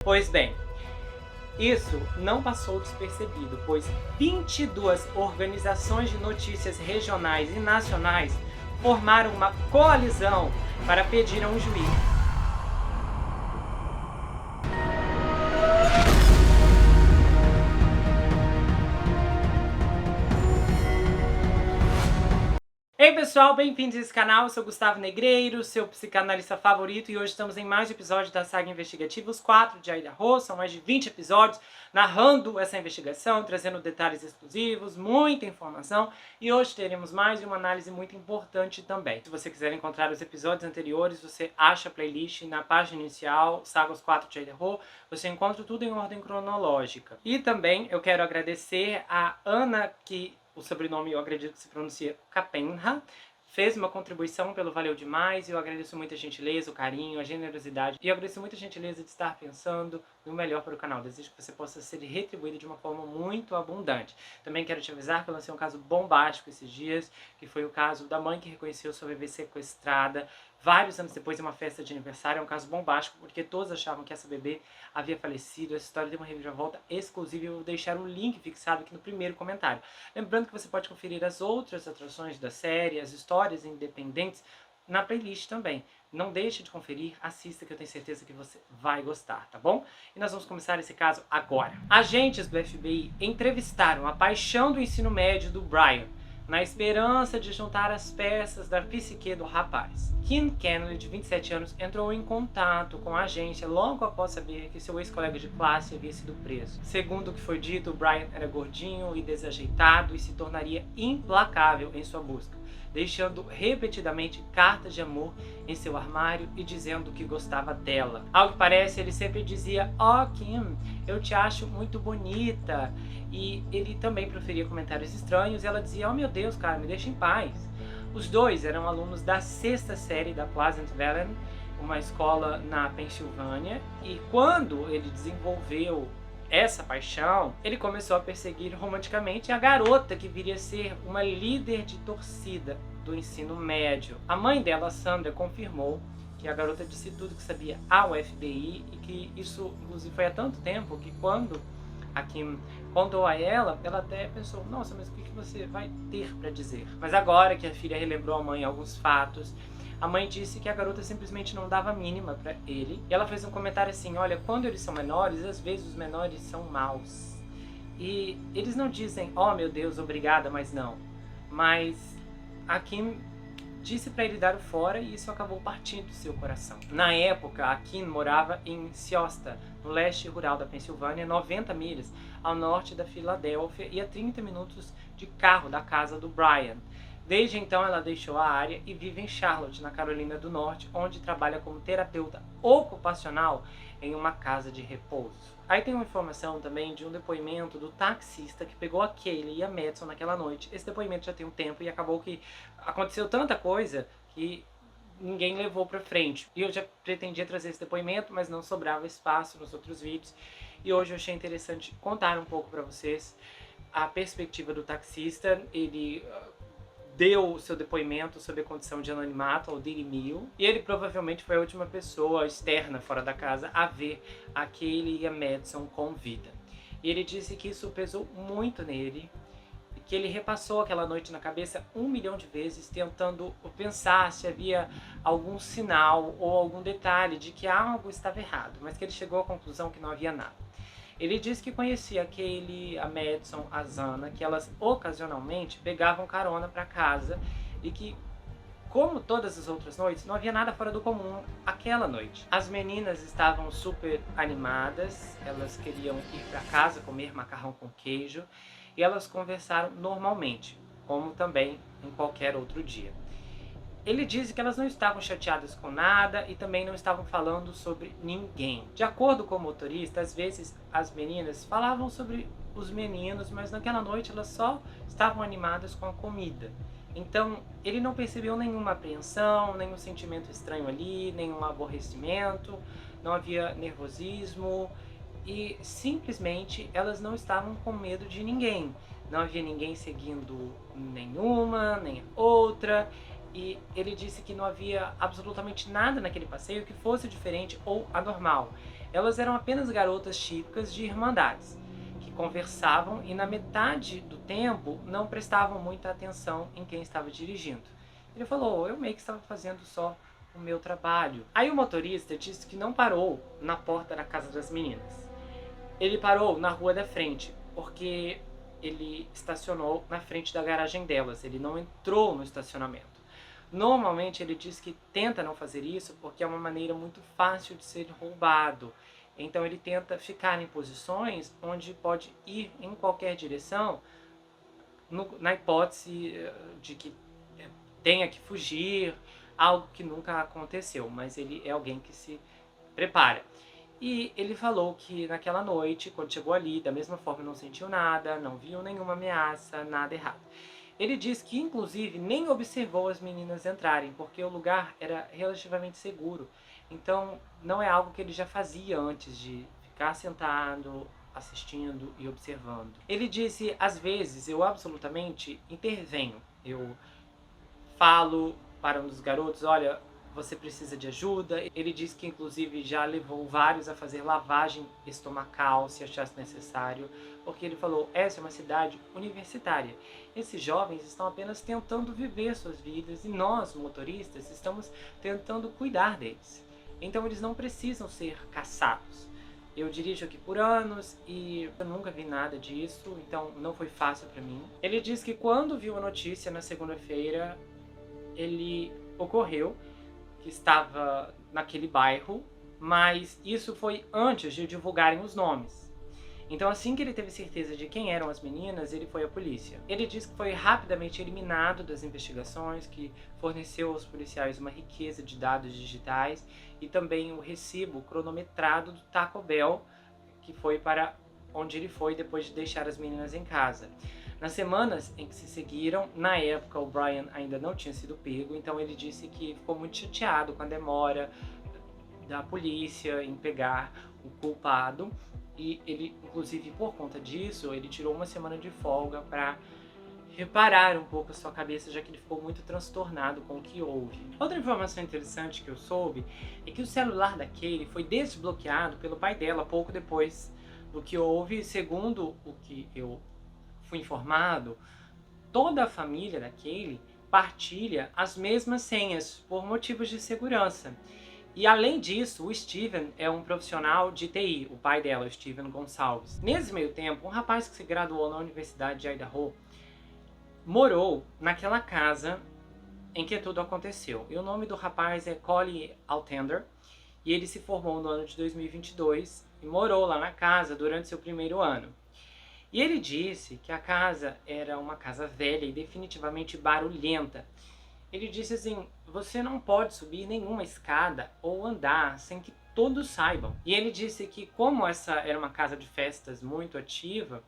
Pois bem, isso não passou despercebido, pois 22 organizações de notícias regionais e nacionais formaram uma coalizão para pedir a um juiz. Ei pessoal, bem-vindos a esse canal, eu sou Gustavo Negreiro, seu psicanalista favorito, e hoje estamos em mais um episódio da saga investigativa, os 4 de Idaho. São mais de 20 episódios narrando essa investigação, trazendo detalhes exclusivos, muita informação, e hoje teremos mais uma análise muito importante também. Se você quiser encontrar os episódios anteriores, você acha a playlist na página inicial, Saga os 4 de Idaho, você encontra tudo em ordem cronológica. E também eu quero agradecer a Ana, que o sobrenome eu acredito que se pronuncia Capenha, fez uma contribuição pelo Valeu Demais, e eu agradeço muito a gentileza, o carinho, a generosidade, e eu agradeço muito a gentileza de estar pensando no melhor para o canal. Desejo que você possa ser retribuído de uma forma muito abundante. Também quero te avisar que eu lancei um caso bombástico esses dias, que foi o caso da mãe que reconheceu sua bebê sequestrada vários anos depois, em uma festa de aniversário. É um caso bombástico, porque todos achavam que essa bebê havia falecido. Essa história tem uma reviravolta exclusiva, e eu vou deixar um link fixado aqui no primeiro comentário. Lembrando que você pode conferir as outras atrações da série, as histórias independentes, na playlist também. Não deixe de conferir, assista, que eu tenho certeza que você vai gostar, tá bom? E nós vamos começar esse caso agora. Agentes do FBI entrevistaram a paixão do ensino médio do Brian, na esperança de juntar as peças da psique do rapaz. Kim Kennedy, de 27 anos, entrou em contato com a agência logo após saber que seu ex-colega de classe havia sido preso. Segundo o que foi dito, Brian era gordinho e desajeitado e se tornaria implacável em sua busca, deixando repetidamente cartas de amor em seu armário e dizendo que gostava dela. Ao que parece, ele sempre dizia: "Oh, Kim, eu te acho muito bonita." E ele também proferia comentários estranhos, e ela dizia: "Oh meu Deus, cara, me deixa em paz." Os dois eram alunos da 6ª série da Pleasant Valley, uma escola na Pensilvânia, e quando ele desenvolveu essa paixão, ele começou a perseguir romanticamente a garota que viria a ser uma líder de torcida do ensino médio. A mãe dela, Sandra, confirmou que a garota disse tudo que sabia ao FBI, e que isso, inclusive, foi há tanto tempo que quando a Kim contou a ela, ela até pensou: nossa, mas o que você vai ter para dizer? Mas agora que a filha relembrou à mãe alguns fatos, a mãe disse que a garota simplesmente não dava a mínima para ele. E ela fez um comentário assim: olha, quando eles são menores, às vezes os menores são maus. E eles não dizem: oh meu Deus, obrigada, mas não. Mas a Kim disse para ele dar o fora, e isso acabou partindo do seu coração. Na época, a Kim morava em Siosta, no leste rural da Pensilvânia, 90 milhas ao norte da Filadélfia e a 30 minutos de carro da casa do Brian. Desde então, ela deixou a área e vive em Charlotte, na Carolina do Norte, onde trabalha como terapeuta ocupacional em uma casa de repouso. Aí tem uma informação também de um depoimento do taxista que pegou a Kaylee e a Madison naquela noite. Esse depoimento já tem um tempo, e acabou que aconteceu tanta coisa que ninguém levou pra frente. E eu já pretendia trazer esse depoimento, mas não sobrava espaço nos outros vídeos. E hoje eu achei interessante contar um pouco pra vocês a perspectiva do taxista. Ele deu o seu depoimento sob a condição de anonimato ao Daily Mail, e ele provavelmente foi a última pessoa externa fora da casa a ver a Kaylee e a Madison com vida. E ele disse que isso pesou muito nele, que ele repassou aquela noite na cabeça 1 milhão de vezes, tentando pensar se havia algum sinal ou algum detalhe de que algo estava errado, mas que ele chegou à conclusão que não havia nada. Ele disse que conhecia a Kaylee, a Madison, a Zana, que elas ocasionalmente pegavam carona para casa, e que, como todas as outras noites, não havia nada fora do comum aquela noite. As meninas estavam super animadas, elas queriam ir para casa comer macarrão com queijo, e elas conversaram normalmente, como também em qualquer outro dia. Ele disse que elas não estavam chateadas com nada e também não estavam falando sobre ninguém. De acordo com o motorista, às vezes as meninas falavam sobre os meninos, mas naquela noite elas só estavam animadas com a comida. Então ele não percebeu nenhuma apreensão, nenhum sentimento estranho ali, nenhum aborrecimento, não havia nervosismo, e simplesmente elas não estavam com medo de ninguém. Não havia ninguém seguindo nenhuma, nem a outra. E ele disse que não havia absolutamente nada naquele passeio que fosse diferente ou anormal. Elas eram apenas garotas típicas de irmandades, que conversavam e na metade do tempo não prestavam muita atenção em quem estava dirigindo. Ele falou, eu meio que estava fazendo só o meu trabalho. Aí o motorista disse que não parou na porta da casa das meninas. Ele parou na rua da frente, porque ele estacionou na frente da garagem delas, ele não entrou no estacionamento. Normalmente ele diz que tenta não fazer isso porque é uma maneira muito fácil de ser roubado. Então ele tenta ficar em posições onde pode ir em qualquer direção, na hipótese de que tenha que fugir, algo que nunca aconteceu, mas ele é alguém que se prepara. E ele falou que naquela noite, quando chegou ali, da mesma forma não sentiu nada, não viu nenhuma ameaça, nada errado. Ele diz que, inclusive, nem observou as meninas entrarem, porque o lugar era relativamente seguro. Então, não é algo que ele já fazia antes de ficar sentado, assistindo e observando. Ele disse, às vezes, eu absolutamente intervenho. Eu falo para um dos garotos, olha, você precisa de ajuda. Ele diz que inclusive já levou vários a fazer lavagem estomacal, se achasse necessário, porque ele falou, essa é uma cidade universitária. Esses jovens estão apenas tentando viver suas vidas e nós, motoristas, estamos tentando cuidar deles. Então eles não precisam ser caçados. Eu dirijo aqui por anos e eu nunca vi nada disso, então não foi fácil para mim. Ele diz que quando viu a notícia na segunda-feira, ele ocorreu que estava naquele bairro, mas isso foi antes de divulgarem os nomes. Então assim que ele teve certeza de quem eram as meninas, ele foi à polícia. Ele disse que foi rapidamente eliminado das investigações, que forneceu aos policiais uma riqueza de dados digitais e também o recibo cronometrado do Taco Bell, que foi para onde ele foi depois de deixar as meninas em casa. Nas semanas em que se seguiram, na época o Brian ainda não tinha sido pego, então ele disse que ficou muito chateado com a demora da polícia em pegar o culpado e ele, inclusive por conta disso, ele tirou uma semana de folga para reparar um pouco a sua cabeça, já que ele ficou muito transtornado com o que houve. Outra informação interessante que eu soube é que o celular da Kaylee foi desbloqueado pelo pai dela pouco depois do que houve. Segundo o que eu fui informado, toda a família da Kaylee partilha as mesmas senhas por motivos de segurança. E além disso, o Steven é um profissional de TI, o pai dela, o Steven Gonçalves. Nesse meio tempo, um rapaz que se graduou na Universidade de Idaho morou naquela casa em que tudo aconteceu. E o nome do rapaz é Collie Altender, e ele se formou no ano de 2022 e morou lá na casa durante seu primeiro ano. E ele disse que a casa era uma casa velha e definitivamente barulhenta. Ele disse assim, você não pode subir nenhuma escada ou andar sem que todos saibam. E ele disse que como essa era uma casa de festas muito ativa,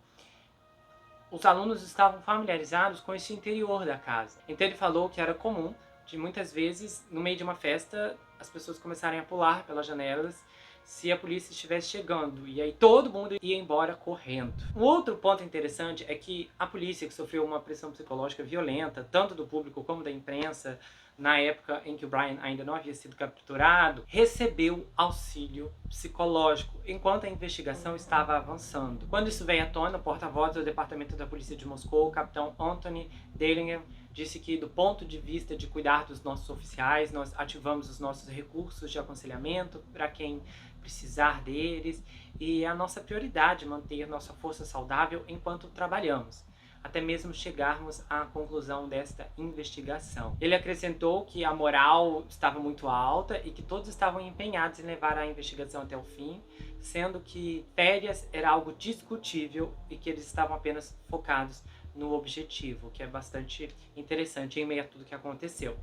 os alunos estavam familiarizados com esse interior da casa. Então ele falou que era comum de muitas vezes, no meio de uma festa, as pessoas começarem a pular pelas janelas se a polícia estivesse chegando, e aí todo mundo ia embora correndo. Um outro ponto interessante é que a polícia, que sofreu uma pressão psicológica violenta, tanto do público como da imprensa, na época em que o Brian ainda não havia sido capturado, recebeu auxílio psicológico enquanto a investigação estava avançando. Quando isso veio à tona, o porta-voz do Departamento da Polícia de Moscou, o capitão Anthony Deilingham, disse que do ponto de vista de cuidar dos nossos oficiais, nós ativamos os nossos recursos de aconselhamento para quem precisar deles, e é a nossa prioridade manter nossa força saudável enquanto trabalhamos, até mesmo chegarmos à conclusão desta investigação. Ele acrescentou que a moral estava muito alta e que todos estavam empenhados em levar a investigação até o fim, sendo que férias era algo discutível e que eles estavam apenas focados no objetivo, que é bastante interessante em meio a tudo que aconteceu.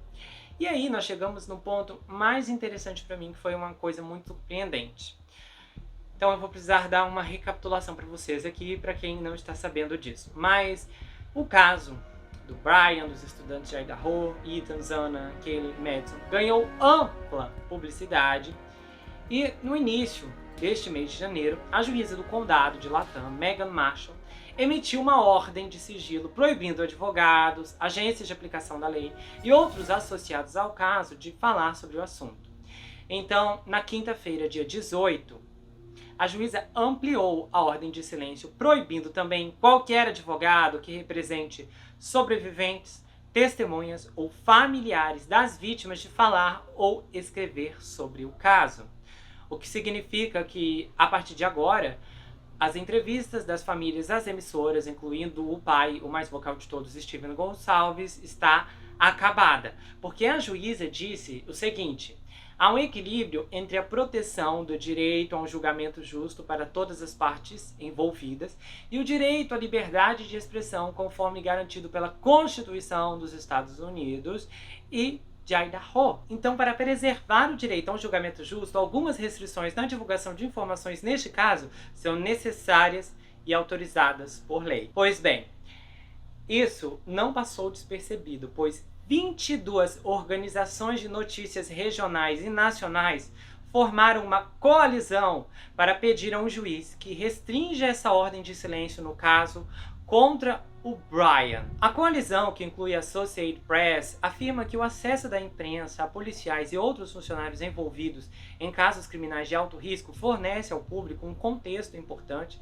E aí nós chegamos no ponto mais interessante para mim, que foi uma coisa muito surpreendente. Então eu vou precisar dar uma recapitulação para vocês aqui, para quem não está sabendo disso. Mas o caso do Brian, dos estudantes de Idaho, Ethan, Zana, Kaylee e Madison, ganhou ampla publicidade. E no início deste mês de janeiro, a juíza do condado de Latham, Megan Marshall, emitiu uma ordem de sigilo proibindo advogados, agências de aplicação da lei e outros associados ao caso de falar sobre o assunto. Então, na quinta-feira, dia 18, a juíza ampliou a ordem de silêncio, proibindo também qualquer advogado que represente sobreviventes, testemunhas ou familiares das vítimas de falar ou escrever sobre o caso. O que significa que, a partir de agora, as entrevistas das famílias às emissoras, incluindo o pai, o mais vocal de todos, Steven Gonçalves, está acabada. Porque a juíza disse o seguinte: há um equilíbrio entre a proteção do direito a um julgamento justo para todas as partes envolvidas e o direito à liberdade de expressão conforme garantido pela Constituição dos Estados Unidos e de Idaho. Então, para preservar o direito a um julgamento justo, algumas restrições na divulgação de informações neste caso são necessárias e autorizadas por lei. Pois bem, isso não passou despercebido, pois 22 organizações de notícias regionais e nacionais formaram uma coalizão para pedir a um juiz que restrinja essa ordem de silêncio no caso contra o Bryan. A coalizão, que inclui a Associated Press, afirma que o acesso da imprensa a policiais e outros funcionários envolvidos em casos criminais de alto risco fornece ao público um contexto importante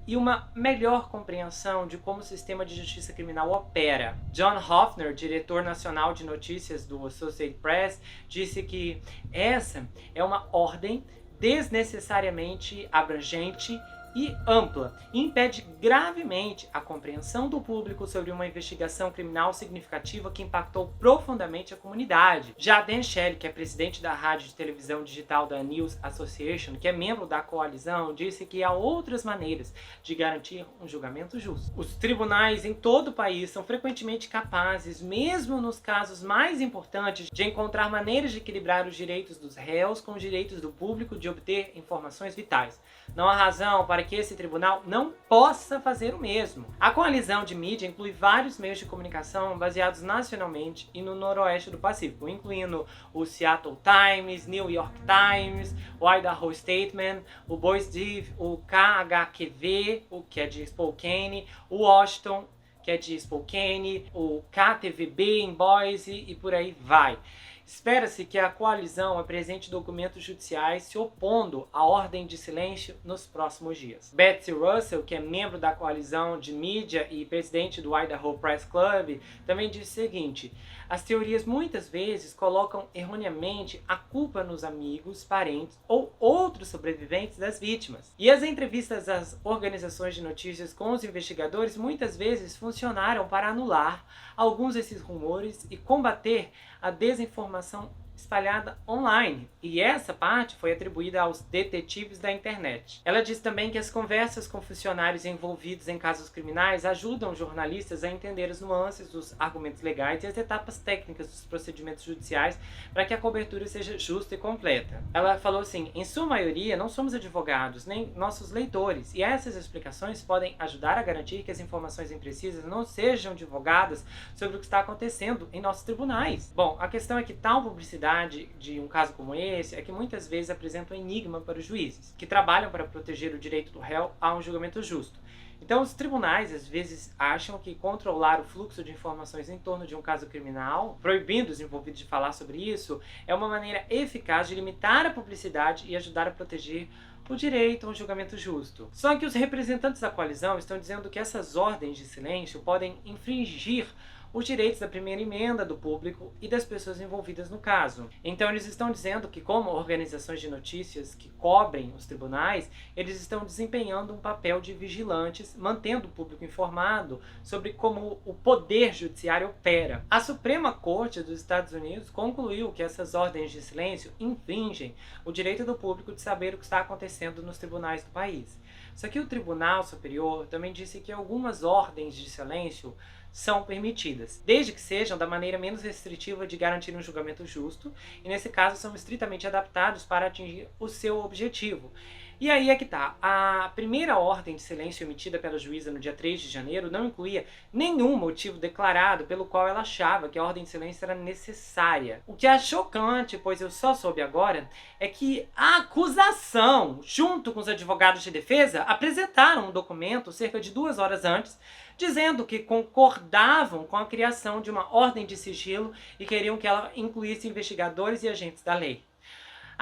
e uma melhor compreensão de como o sistema de justiça criminal opera. John Hofner, diretor nacional de notícias do Associated Press, disse que essa é uma ordem desnecessariamente abrangente e ampla, e impede gravemente a compreensão do público sobre uma investigação criminal significativa que impactou profundamente a comunidade. Já Dan Shelley, que é presidente da rádio de televisão digital da News Association, que é membro da coalizão, disse que há outras maneiras de garantir um julgamento justo. Os tribunais em todo o país são frequentemente capazes, mesmo nos casos mais importantes, de encontrar maneiras de equilibrar os direitos dos réus com os direitos do público de obter informações vitais. Não há razão para que esse tribunal não possa fazer o mesmo. A coalizão de mídia inclui vários meios de comunicação baseados nacionalmente e no noroeste do Pacífico, incluindo o Seattle Times, New York Times, o Idaho Statesman, o Boise Div, o KHQV, o que é de Spokane, o Washington, que é de Spokane, o KTVB em Boise e por aí vai. Espera-se que a coalizão apresente documentos judiciais se opondo à ordem de silêncio nos próximos dias. Betsy Russell, que é membro da coalizão de mídia e presidente do Idaho Press Club, também disse o seguinte: as teorias muitas vezes colocam erroneamente a culpa nos amigos, parentes ou outros sobreviventes das vítimas. E as entrevistas às organizações de notícias com os investigadores muitas vezes funcionaram para anular alguns desses rumores e combater a desinformação espalhada online, e essa parte foi atribuída aos detetives da internet. Ela diz também que as conversas com funcionários envolvidos em casos criminais ajudam jornalistas a entender as nuances dos argumentos legais e as etapas técnicas dos procedimentos judiciais para que a cobertura seja justa e completa. Ela falou assim: em sua maioria não somos advogados, nem nossos leitores, e essas explicações podem ajudar a garantir que as informações imprecisas não sejam divulgadas sobre o que está acontecendo em nossos tribunais. Bom, a questão é que tal publicidade de um caso como esse é que muitas vezes apresenta um enigma para os juízes, que trabalham para proteger o direito do réu a um julgamento justo. Então, os tribunais às vezes acham que controlar o fluxo de informações em torno de um caso criminal, proibindo os envolvidos de falar sobre isso, é uma maneira eficaz de limitar a publicidade e ajudar a proteger o direito a um julgamento justo. Só que os representantes da coalizão estão dizendo que essas ordens de silêncio podem infringir os direitos da primeira emenda do público e das pessoas envolvidas no caso. Então eles estão dizendo que, como organizações de notícias que cobrem os tribunais, eles estão desempenhando um papel de vigilantes, mantendo o público informado sobre como o poder judiciário opera. A Suprema Corte dos Estados Unidos concluiu que essas ordens de silêncio infringem o direito do público de saber o que está acontecendo nos tribunais do país. Só que o Tribunal Superior também disse que algumas ordens de silêncio são permitidas, desde que sejam da maneira menos restritiva de garantir um julgamento justo, e nesse caso são estritamente adaptados para atingir o seu objetivo. E aí é que tá. A primeira ordem de silêncio emitida pela juíza no dia 3 de janeiro não incluía nenhum motivo declarado pelo qual ela achava que a ordem de silêncio era necessária. O que é chocante, pois eu só soube agora, é que a acusação, junto com os advogados de defesa, apresentaram um documento cerca de 2 horas antes, dizendo que concordavam com a criação de uma ordem de sigilo e queriam que ela incluísse investigadores e agentes da lei.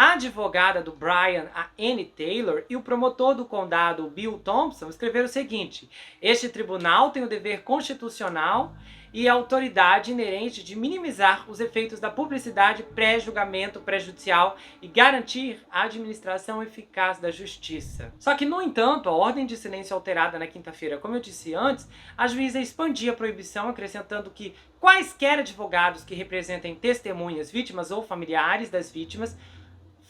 A advogada do Brian, a Annie Taylor, e o promotor do condado, Bill Thompson, escreveram o seguinte: este tribunal tem o dever constitucional e a autoridade inerente de minimizar os efeitos da publicidade pré-julgamento prejudicial e garantir a administração eficaz da justiça. Só que, no entanto, a ordem de silêncio alterada na quinta-feira, como eu disse antes, a juíza expandia a proibição, acrescentando que quaisquer advogados que representem testemunhas, vítimas ou familiares das vítimas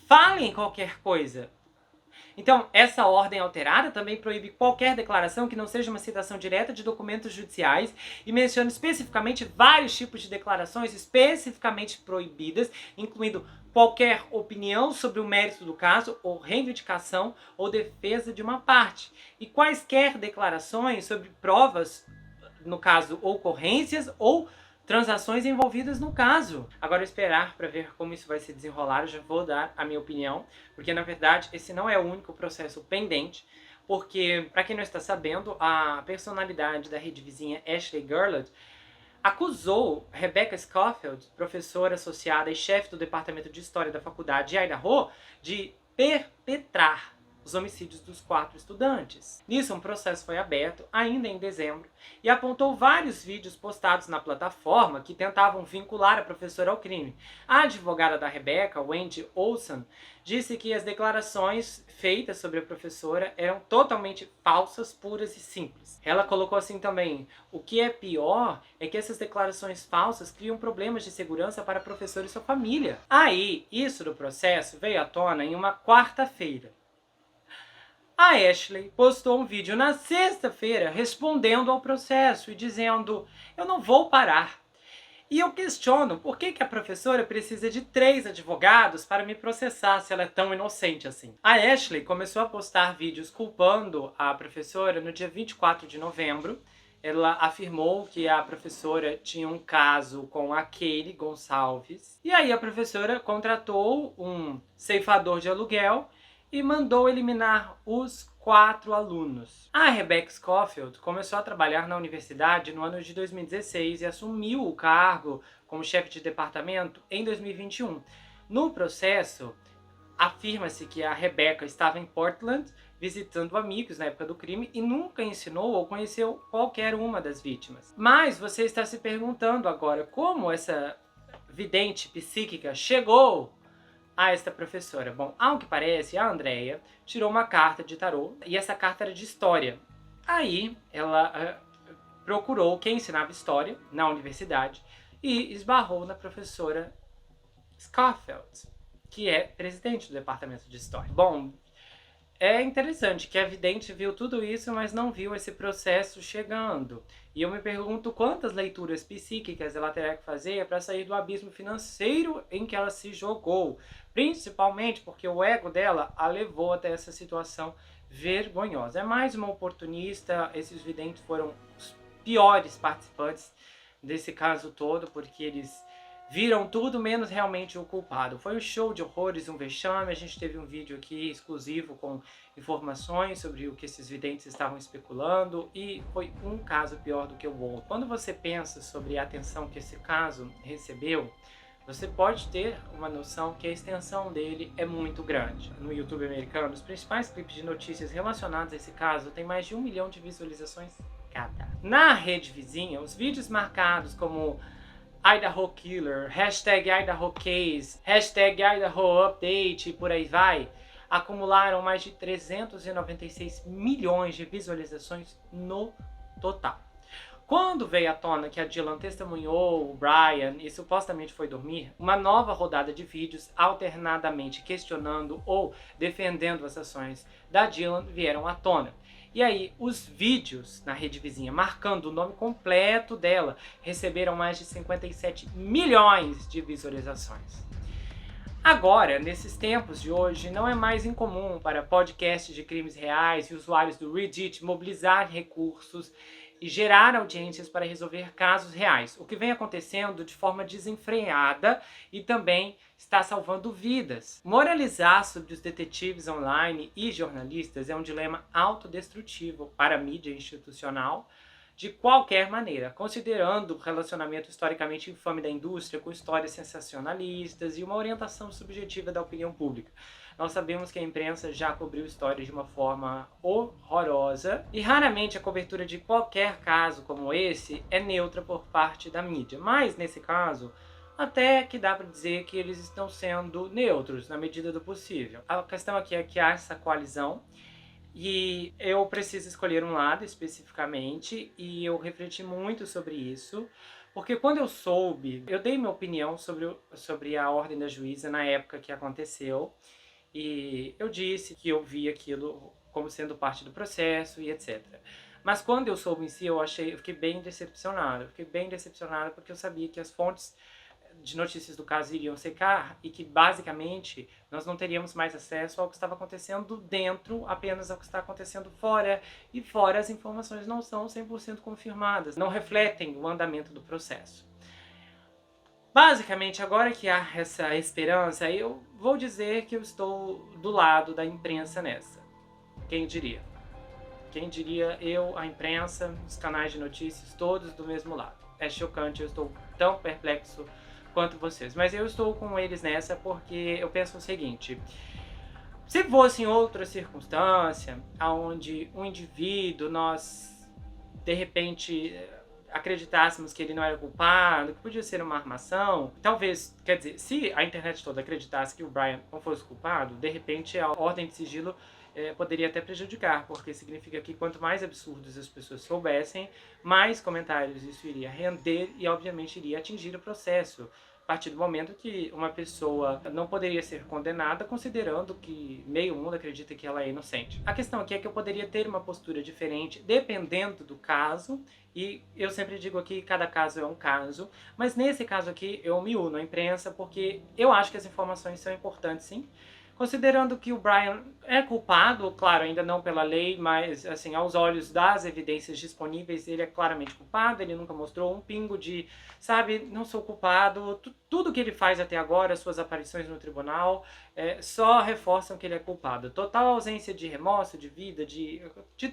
falem qualquer coisa. Então, essa ordem alterada também proíbe qualquer declaração que não seja uma citação direta de documentos judiciais e menciona especificamente vários tipos de declarações especificamente proibidas, incluindo qualquer opinião sobre o mérito do caso ou reivindicação ou defesa de uma parte, e quaisquer declarações sobre provas, no caso, ocorrências ou transações envolvidas no caso. Agora esperar para ver como isso vai se desenrolar. Eu já vou dar a minha opinião, porque na verdade esse não é o único processo pendente, porque, para quem não está sabendo, a personalidade da rede vizinha Ashley Garland acusou Rebecca Schofield, professora associada e chefe do departamento de História da faculdade de Idaho, de perpetrar os homicídios dos 4 estudantes. Nisso, um processo foi aberto, ainda em dezembro, e apontou vários vídeos postados na plataforma que tentavam vincular a professora ao crime. A advogada da Rebecca, Wendy Olson, disse que as declarações feitas sobre a professora eram totalmente falsas, puras e simples. Ela colocou assim também: o que é pior é que essas declarações falsas criam problemas de segurança para a professora e sua família. Aí, isso do processo veio à tona em uma quarta-feira. A Ashley postou um vídeo na sexta-feira respondendo ao processo e dizendo: eu não vou parar. E eu questiono por que a professora precisa de 3 advogados para me processar se ela é tão inocente assim. A Ashley começou a postar vídeos culpando a professora no dia 24 de novembro. Ela afirmou que a professora tinha um caso com a Kaylee Gonçalves. E aí a professora contratou um ceifador de aluguel e mandou eliminar os 4 alunos. A Rebecca Schofield começou a trabalhar na universidade no ano de 2016 e assumiu o cargo como chefe de departamento em 2021. No processo, afirma-se que a Rebecca estava em Portland visitando amigos na época do crime e nunca ensinou ou conheceu qualquer uma das vítimas. Mas você está se perguntando agora como essa vidente psíquica chegou a esta professora. Bom, ao que parece, a Andrea tirou uma carta de tarô e essa carta era de história. Aí ela procurou quem ensinava história na universidade e esbarrou na professora Schofield, que é presidente do departamento de história. Bom, é interessante que a vidente viu tudo isso, mas não viu esse processo chegando. E eu me pergunto quantas leituras psíquicas ela terá que fazer para sair do abismo financeiro em que ela se jogou. Principalmente porque o ego dela a levou até essa situação vergonhosa. É mais uma oportunista. Esses videntes foram os piores participantes desse caso todo, porque eles viram tudo menos realmente o culpado. Foi um show de horrores, um vexame. A gente teve um vídeo aqui exclusivo com informações sobre o que esses videntes estavam especulando e foi um caso pior do que o outro. Quando você pensa sobre a atenção que esse caso recebeu, você pode ter uma noção que a extensão dele é muito grande. No YouTube americano, os principais clipes de notícias relacionados a esse caso têm mais de 1 milhão de visualizações cada. Na rede vizinha, os vídeos marcados como Idaho Killer, hashtag Idaho Case, hashtag Idaho Update e por aí vai, acumularam mais de 396 milhões de visualizações no total. Quando veio à tona que a Dylan testemunhou o Brian e supostamente foi dormir, uma nova rodada de vídeos alternadamente questionando ou defendendo as ações da Dylan vieram à tona. E aí, os vídeos na rede vizinha, marcando o nome completo dela, receberam mais de 57 milhões de visualizações. Agora, nesses tempos de hoje, não é mais incomum para podcasts de crimes reais e usuários do Reddit mobilizar recursos e gerar audiências para resolver casos reais, o que vem acontecendo de forma desenfreada e também está salvando vidas. Moralizar sobre os detetives online e jornalistas é um dilema autodestrutivo para a mídia institucional, de qualquer maneira, considerando o relacionamento historicamente infame da indústria com histórias sensacionalistas e uma orientação subjetiva da opinião pública. Nós sabemos que a imprensa já cobriu histórias de uma forma horrorosa e raramente a cobertura de qualquer caso como esse é neutra por parte da mídia. Mas, nesse caso, até que dá para dizer que eles estão sendo neutros na medida do possível. A questão aqui é que há essa coalizão e eu preciso escolher um lado especificamente e eu refleti muito sobre isso. Porque quando eu soube, eu dei minha opinião sobre a ordem da juíza na época que aconteceu. E eu disse que eu vi aquilo como sendo parte do processo e etc. Mas quando eu soube em si, eu fiquei bem decepcionado. Fiquei bem decepcionado porque eu sabia que as fontes de notícias do caso iriam secar e que basicamente nós não teríamos mais acesso ao que estava acontecendo dentro, apenas ao que está acontecendo fora. E fora as informações não são 100% confirmadas, não refletem o andamento do processo. Basicamente, agora que há essa esperança, eu vou dizer que eu estou do lado da imprensa nessa. Quem diria? Quem diria eu, a imprensa, os canais de notícias, todos do mesmo lado. É chocante, eu estou tão perplexo quanto vocês. Mas eu estou com eles nessa porque eu penso o seguinte: se fosse em outra circunstância, onde um indivíduo, nós, de repente, acreditássemos que ele não era culpado, que podia ser uma armação, talvez, quer dizer, se a internet toda acreditasse que o Brian não fosse culpado, de repente a ordem de sigilo poderia até prejudicar, porque significa que quanto mais absurdos as pessoas soubessem, mais comentários isso iria render e obviamente iria atingir o processo. A partir do momento que uma pessoa não poderia ser condenada considerando que meio mundo acredita que ela é inocente. A questão aqui é que eu poderia ter uma postura diferente dependendo do caso, e eu sempre digo aqui que cada caso é um caso, mas nesse caso aqui eu me uno à imprensa porque eu acho que as informações são importantes sim. Considerando que o Brian é culpado, claro, ainda não pela lei, mas assim, aos olhos das evidências disponíveis, ele é claramente culpado, ele nunca mostrou um pingo de, sabe, não sou culpado. Tudo que ele faz até agora, suas aparições no tribunal, só reforçam que ele é culpado. Total ausência de remorso, de vida, de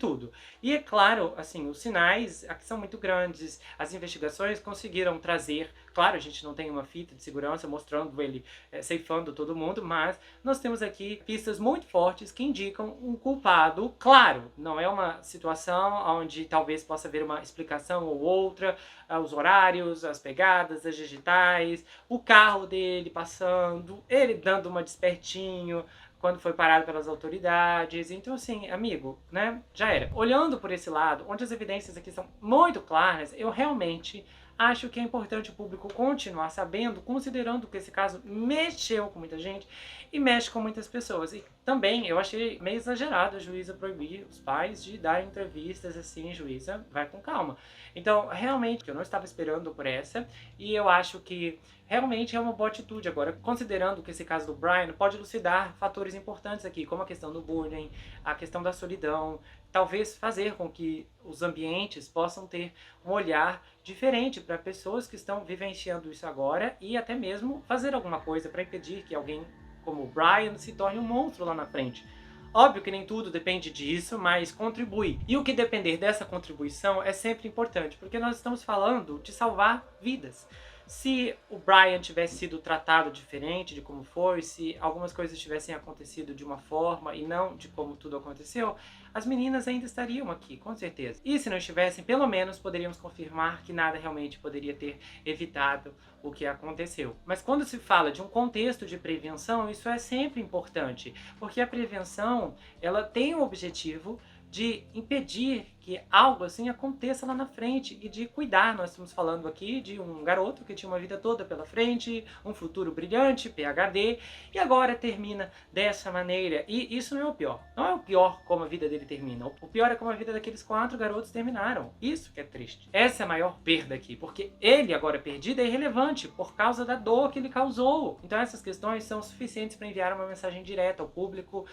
tudo. E é claro, assim, os sinais aqui são muito grandes, as investigações conseguiram trazer, claro, a gente não tem uma fita de segurança mostrando ele ceifando todo mundo, mas nós temos aqui pistas muito fortes que indicam um culpado. Claro, não é uma situação onde talvez possa haver uma explicação ou outra, os horários, as pegadas, as digitais, o carro dele passando, ele dando uma despertinho quando foi parado pelas autoridades. Então assim, amigo, né, já era. Olhando por esse lado, onde as evidências aqui são muito claras, eu realmente acho que é importante o público continuar sabendo, considerando que esse caso mexeu com muita gente e mexe com muitas pessoas. E também eu achei meio exagerado a juíza proibir os pais de darem entrevistas assim, juíza, vai com calma. Então, realmente, eu não estava esperando por essa e eu acho que realmente é uma boa atitude. Agora, considerando que esse caso do Brian pode elucidar fatores importantes aqui, como a questão do bullying, a questão da solidão, talvez fazer com que os ambientes possam ter um olhar diferente para pessoas que estão vivenciando isso agora e até mesmo fazer alguma coisa para impedir que alguém como o Brian se torne um monstro lá na frente. Óbvio que nem tudo depende disso, mas contribui. E o que depender dessa contribuição é sempre importante, porque nós estamos falando de salvar vidas. Se o Brian tivesse sido tratado diferente de como foi, se algumas coisas tivessem acontecido de uma forma e não de como tudo aconteceu, as meninas ainda estariam aqui, com certeza. E se não estivessem, pelo menos poderíamos confirmar que nada realmente poderia ter evitado o que aconteceu. Mas quando se fala de um contexto de prevenção, isso é sempre importante, porque a prevenção, ela tem o objetivo de impedir que algo assim aconteça lá na frente e de cuidar. Nós estamos falando aqui de um garoto que tinha uma vida toda pela frente, um futuro brilhante, PhD, e agora termina dessa maneira. E isso não é o pior. Não é o pior como a vida dele termina. O pior é como a vida daqueles 4 garotos terminaram. Isso que é triste. Essa é a maior perda aqui, porque ele agora perdido é irrelevante por causa da dor que ele causou. Então essas questões são suficientes para enviar uma mensagem direta ao público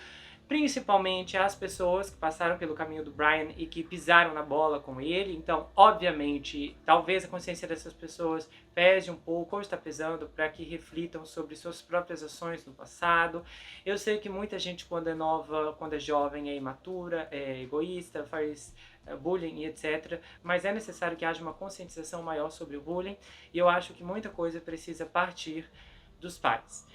principalmente as pessoas que passaram pelo caminho do Brian e que pisaram na bola com ele. Então, obviamente, talvez a consciência dessas pessoas pese um pouco, ou está pesando, para que reflitam sobre suas próprias ações no passado. Eu sei que muita gente, quando é nova, quando é jovem, é imatura, é egoísta, faz bullying e etc. Mas é necessário que haja uma conscientização maior sobre o bullying, e eu acho que muita coisa precisa partir dos pais.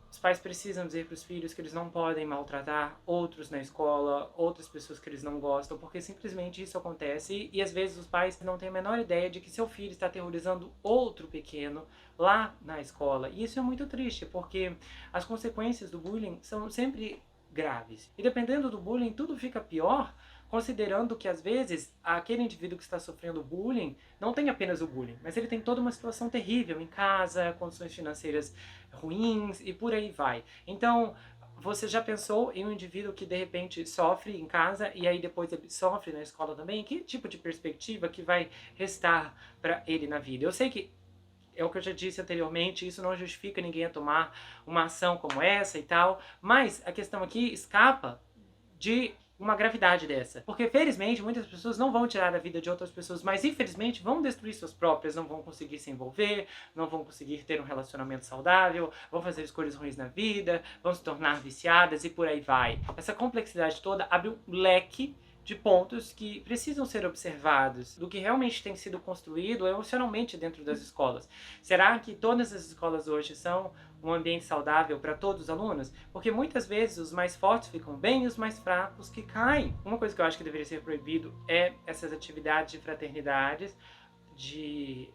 Os pais precisam dizer para os filhos que eles não podem maltratar outros na escola, outras pessoas que eles não gostam, porque simplesmente isso acontece e às vezes os pais não têm a menor ideia de que seu filho está aterrorizando outro pequeno lá na escola. E isso é muito triste, porque as consequências do bullying são sempre graves. E dependendo do bullying, tudo fica pior, considerando que às vezes aquele indivíduo que está sofrendo bullying não tem apenas o bullying, mas ele tem toda uma situação terrível em casa, condições financeiras ruins e por aí vai. Então, você já pensou em um indivíduo que de repente sofre em casa e aí depois ele sofre na escola também? Que tipo de perspectiva que vai restar para ele na vida? Eu sei que é o que eu já disse anteriormente, isso não justifica ninguém a tomar uma ação como essa e tal, mas a questão aqui escapa de uma gravidade dessa. Porque, felizmente, muitas pessoas não vão tirar a vida de outras pessoas, mas, infelizmente, vão destruir suas próprias, não vão conseguir se envolver, não vão conseguir ter um relacionamento saudável, vão fazer escolhas ruins na vida, vão se tornar viciadas e por aí vai. Essa complexidade toda abre um leque de pontos que precisam ser observados do que realmente tem sido construído emocionalmente dentro das escolas. Será que todas as escolas hoje são um ambiente saudável para todos os alunos? Porque muitas vezes os mais fortes ficam bem e os mais fracos que caem. Uma coisa que eu acho que deveria ser proibido é essas atividades de fraternidades, de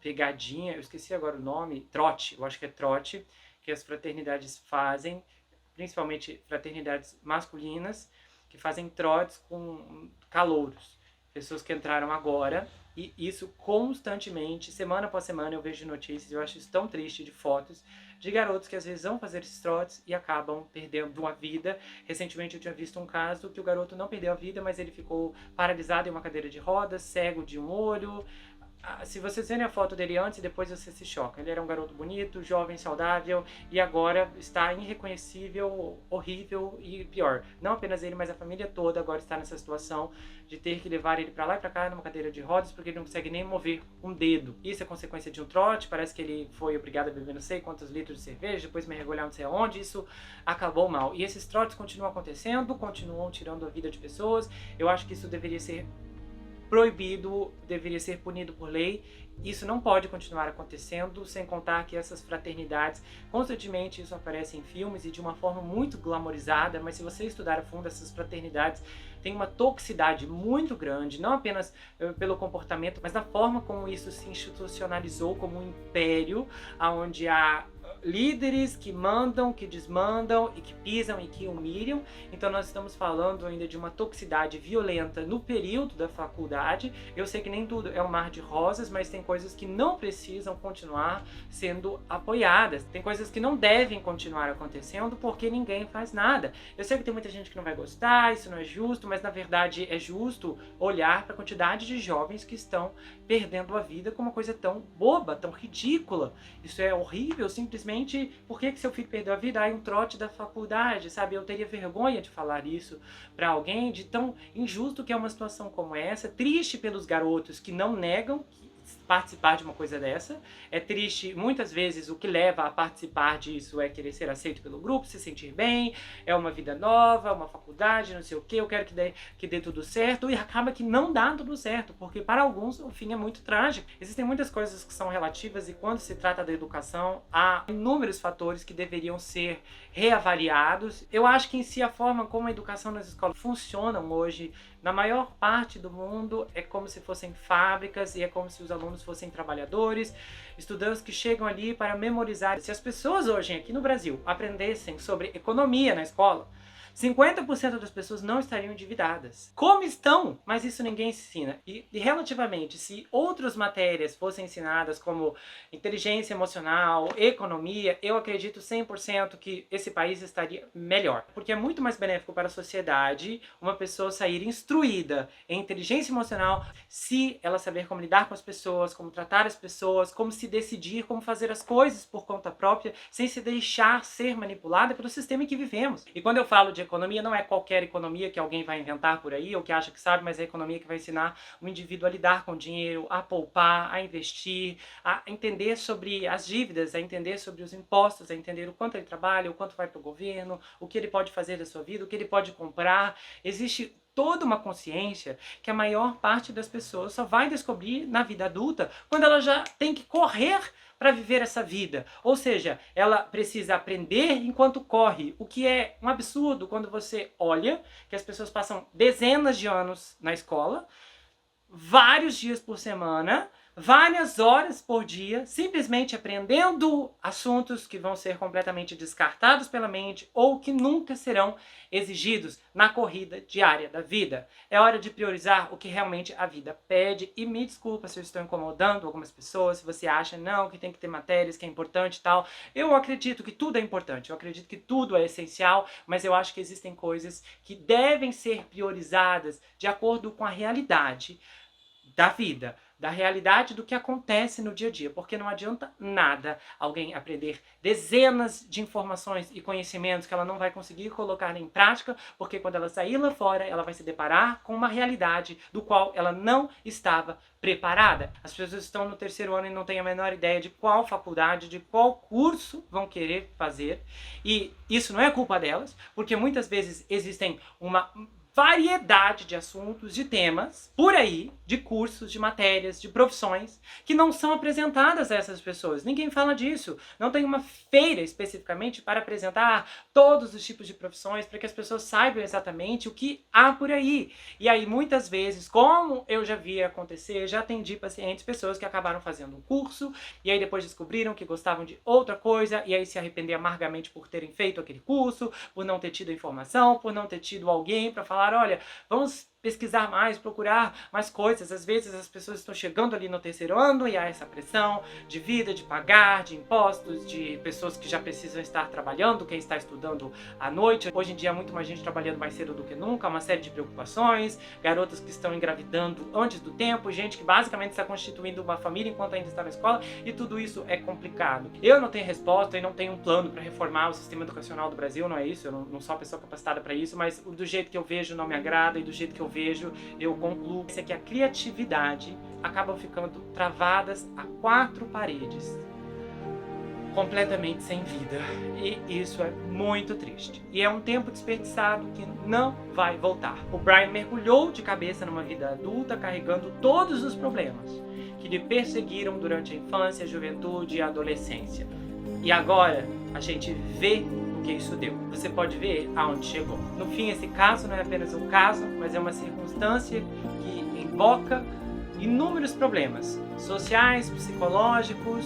pegadinha, eu esqueci agora o nome, trote, eu acho que é trote, que as fraternidades fazem, principalmente fraternidades masculinas, que fazem trotes com calouros, pessoas que entraram agora, e isso constantemente, semana após semana eu vejo notícias, eu acho isso tão triste, de fotos de garotos que às vezes vão fazer esses trotes e acabam perdendo uma vida. Recentemente eu tinha visto um caso que o garoto não perdeu a vida, mas ele ficou paralisado em uma cadeira de rodas, cego de um olho. Se vocês verem a foto dele antes e depois, você se choca. Ele era um garoto bonito, jovem, saudável, e agora está irreconhecível, horrível e pior. Não apenas ele, mas a família toda agora está nessa situação de ter que levar ele para lá e para cá numa cadeira de rodas porque ele não consegue nem mover um dedo. Isso é consequência de um trote, parece que ele foi obrigado a beber não sei quantos litros de cerveja, depois mergulhar não sei aonde, isso acabou mal. E esses trotes continuam acontecendo, continuam tirando a vida de pessoas. Eu acho que isso deveria ser proibido, deveria ser punido por lei. Isso não pode continuar acontecendo, sem contar que essas fraternidades, constantemente isso aparece em filmes e de uma forma muito glamorizada, mas se você estudar a fundo, essas fraternidades têm uma toxicidade muito grande, não apenas pelo comportamento, mas na forma como isso se institucionalizou como um império, onde há líderes que mandam, que desmandam e que pisam e que humilham. Então nós estamos falando ainda de uma toxicidade violenta no período da faculdade. Eu sei que nem tudo é um mar de rosas, mas tem coisas que não precisam continuar sendo apoiadas. Tem coisas que não devem continuar acontecendo porque ninguém faz nada. Eu sei que tem muita gente que não vai gostar, isso não é justo, mas na verdade é justo olhar para a quantidade de jovens que estão perdendo a vida com uma coisa tão boba, tão ridícula. Isso é horrível, simplesmente. Por que seu filho perdeu a vida? Um trote da faculdade, sabe? Eu teria vergonha de falar isso para alguém, de tão injusto que é uma situação como essa. Triste pelos garotos que não negam participar de uma coisa dessa. É triste, muitas vezes o que leva a participar disso é querer ser aceito pelo grupo, se sentir bem, é uma vida nova, uma faculdade, não sei o que, eu quero que dê tudo certo, e acaba que não dá tudo certo, porque para alguns o fim é muito trágico. Existem muitas coisas que são relativas e quando se trata da educação, há inúmeros fatores que deveriam ser reavaliados. Eu acho que em si a forma como a educação nas escolas funcionam hoje, na maior parte do mundo, é como se fossem fábricas e é como se os alunos fossem trabalhadores, estudantes que chegam ali para memorizar. Se as pessoas hoje aqui no Brasil aprendessem sobre economia na escola, 50% das pessoas não estariam endividadas. Como estão? Mas isso ninguém ensina. E relativamente, se outras matérias fossem ensinadas como inteligência emocional, economia, eu acredito 100% que esse país estaria melhor. Porque é muito mais benéfico para a sociedade uma pessoa sair instruída em inteligência emocional se ela saber como lidar com as pessoas, como tratar as pessoas, como se decidir, como fazer as coisas por conta própria, sem se deixar ser manipulada pelo sistema em que vivemos. E quando eu falo de de economia, não é qualquer economia que alguém vai inventar por aí ou que acha que sabe, mas é a economia que vai ensinar o indivíduo a lidar com o dinheiro, a poupar, a investir, a entender sobre as dívidas, a entender sobre os impostos, a entender o quanto ele trabalha, o quanto vai para o governo, o que ele pode fazer da sua vida, o que ele pode comprar. Existe toda uma consciência que a maior parte das pessoas só vai descobrir na vida adulta quando ela já tem que correr para viver essa vida. Ou seja, ela precisa aprender enquanto corre, o que é um absurdo quando você olha que as pessoas passam dezenas de anos na escola, vários dias por semana, várias horas por dia, simplesmente aprendendo assuntos que vão ser completamente descartados pela mente ou que nunca serão exigidos na corrida diária da vida. É hora de priorizar o que realmente a vida pede. E me desculpa se eu estou incomodando algumas pessoas, se você acha não, que tem que ter matérias, que é importante e tal. Eu acredito que tudo é importante, eu acredito que tudo é essencial, mas eu acho que existem coisas que devem ser priorizadas de acordo com a realidade da vida, da realidade do que acontece no dia a dia, porque não adianta nada alguém aprender dezenas de informações e conhecimentos que ela não vai conseguir colocar em prática, porque quando ela sair lá fora, ela vai se deparar com uma realidade do qual ela não estava preparada. As pessoas estão no terceiro ano e não têm a menor ideia de qual faculdade, de qual curso vão querer fazer, e isso não é culpa delas, porque muitas vezes existem uma variedade de assuntos, de temas, por aí, de cursos, de matérias, de profissões, que não são apresentadas a essas pessoas. Ninguém fala disso. Não tem uma feira especificamente para apresentar todos os tipos de profissões, para que as pessoas saibam exatamente o que há por aí. E aí, muitas vezes, como eu já vi acontecer, já atendi pacientes, pessoas que acabaram fazendo um curso, e aí depois descobriram que gostavam de outra coisa, e aí se arrepender amargamente por terem feito aquele curso, por não ter tido informação, por não ter tido alguém para falar, olha, vamos pesquisar mais, procurar mais coisas. Às vezes as pessoas estão chegando ali no terceiro ano e há essa pressão de vida, de pagar, de impostos, de pessoas que já precisam estar trabalhando, quem está estudando à noite. Hoje em dia há muito mais gente trabalhando mais cedo do que nunca, uma série de preocupações, garotas que estão engravidando antes do tempo, gente que basicamente está constituindo uma família enquanto ainda está na escola, e tudo isso é complicado. Eu não tenho resposta e não tenho um plano para reformar o sistema educacional do Brasil, não é isso, eu não sou a pessoa capacitada para isso, mas do jeito que eu vejo não me agrada, e do jeito que eu vejo, eu concluo que a criatividade acaba ficando travadas a quatro paredes, completamente sem vida, e isso é muito triste. E é um tempo desperdiçado que não vai voltar. O Brian mergulhou de cabeça numa vida adulta, carregando todos os problemas que lhe perseguiram durante a infância, a juventude e a adolescência. E agora a gente vê que isso deu. Você pode ver aonde chegou. No fim, esse caso não é apenas um caso, mas é uma circunstância que invoca inúmeros problemas sociais, psicológicos,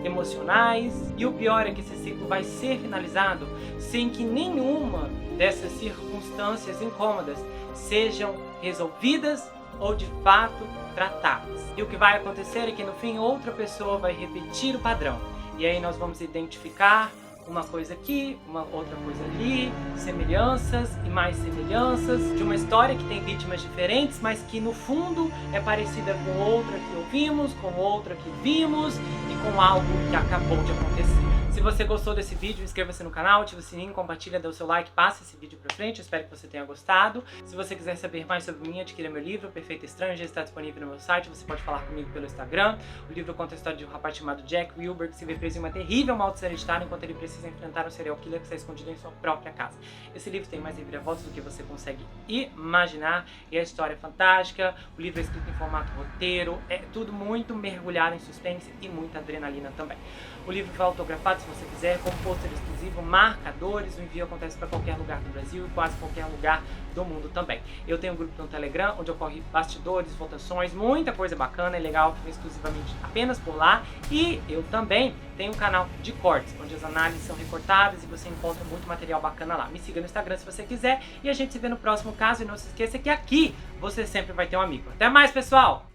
emocionais, e o pior é que esse ciclo vai ser finalizado sem que nenhuma dessas circunstâncias incômodas sejam resolvidas ou de fato tratadas. E o que vai acontecer é que no fim outra pessoa vai repetir o padrão. E aí nós vamos identificar uma coisa aqui, uma outra coisa ali, semelhanças e mais semelhanças de uma história que tem vítimas diferentes, mas que no fundo é parecida com outra que ouvimos, com outra que vimos e com algo que acabou de acontecer. Se você gostou desse vídeo, inscreva-se no canal, ative o sininho, compartilha, dê o seu like, passe esse vídeo pra frente, eu espero que você tenha gostado. Se você quiser saber mais sobre mim, adquira meu livro, Perfeito Estranho, já está disponível no meu site, você pode falar comigo pelo Instagram. O livro conta a história de um rapaz chamado Jack Wilbur, que se vê preso em uma terrível maldição hereditária enquanto ele precisa enfrentar um serial killer que está escondido em sua própria casa. Esse livro tem mais reviravoltas do que você consegue imaginar, e a história é fantástica, o livro é escrito em formato roteiro, é tudo muito mergulhado em suspense e muita adrenalina também. O livro foi autografado, se você quiser, com pôster exclusivo, marcadores. O envio acontece para qualquer lugar do Brasil e quase qualquer lugar do mundo também. Eu tenho um grupo no Telegram, onde ocorre bastidores, votações, muita coisa bacana e legal, exclusivamente apenas por lá. E eu também tenho um canal de cortes, onde as análises são recortadas e você encontra muito material bacana lá. Me siga no Instagram se você quiser, e a gente se vê no próximo caso. E não se esqueça que aqui você sempre vai ter um amigo. Até mais, pessoal!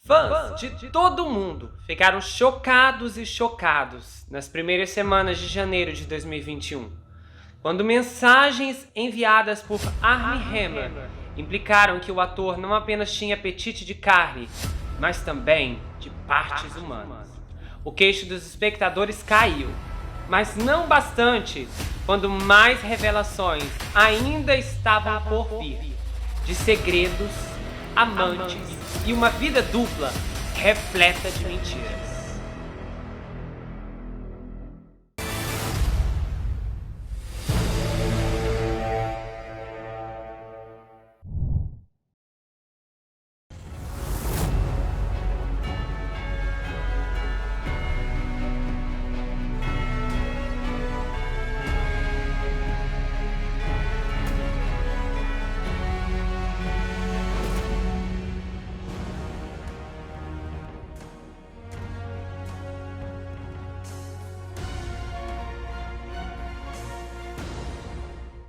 Fãs de todo mundo ficaram chocados e chocados nas primeiras semanas de janeiro de 2021, quando mensagens enviadas por Armie Hammer implicaram que o ator não apenas tinha apetite de carne, mas também de partes humanas. O queixo dos espectadores caiu. Mas não bastante, quando mais revelações ainda estavam por vir, de segredos, amantes e uma vida dupla repleta de mentiras.